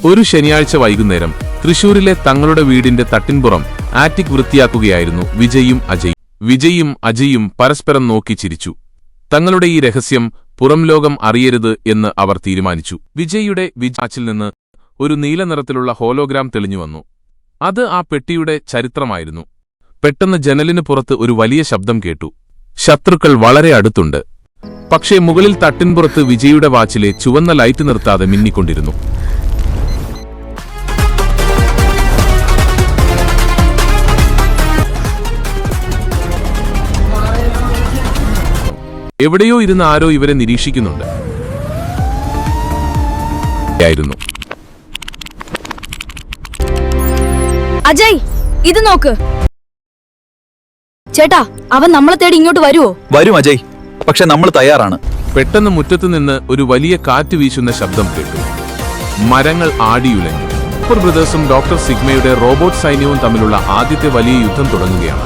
ഒരു ശനിയാഴ്ച വൈകുന്നേരം തൃശൂരിലെ തങ്ങളുടെ വീടിന്റെ തട്ടിൻപുറം ആറ്റിക് വൃത്തിയാക്കുകയായിരുന്നു വിജയും അജയും പരസ്പരം നോക്കി ചിരിച്ചു. തങ്ങളുടെ ഈ രഹസ്യം പുറംലോകം അറിയരുത് എന്ന് അവർ തീരുമാനിച്ചു. വിജയുടെ വിജാച്ചിൽ നിന്ന് ഒരു നീലനിറത്തിലുള്ള ഹോലോഗ്രാം തെളിഞ്ഞുവന്നു. അത് ആ പെട്ടിയുടെ ചരിത്രമായിരുന്നു. പെട്ടെന്ന് ജനലിന് പുറത്ത് ഒരു വലിയ ശബ്ദം കേട്ടു. ശത്രുക്കൾ വളരെ അടുത്തുണ്ട്. പക്ഷേ മുകളിൽ തട്ടിൻപുറത്ത് വിജയുടെ വാച്ചിലെ ചുവന്ന ലൈറ്റ് നിർത്താതെ മിന്നിക്കൊണ്ടിരുന്നു. എവിടെയോ ഇരുന്ന് ആരോ ഇവരെ നിരീക്ഷിക്കുന്നുണ്ട്. അജയ്, ഇത് നോക്ക്. ചേട്ടാ, അവൻ നമ്മളെ തേടി ഇങ്ങോട്ട് വരുവോ? വരും അജയ്, പക്ഷെ നമ്മൾ തയ്യാറാണ്. പെട്ടെന്ന് മുറ്റത്തുനിന്ന് ഒരു വലിയ കാറ്റ് വീശുന്ന ശബ്ദം കേട്ടു. മരങ്ങൾ ആടിയുലഞ്ഞു. സൂപ്പർ ബ്രദേഴ്സും ഡോക്ടർ സിഗ്മയുടെ റോബോട്ട് സൈന്യവും തമ്മിലുള്ള ആദ്യത്തെ വലിയ യുദ്ധം തുടങ്ങുകയാണ്.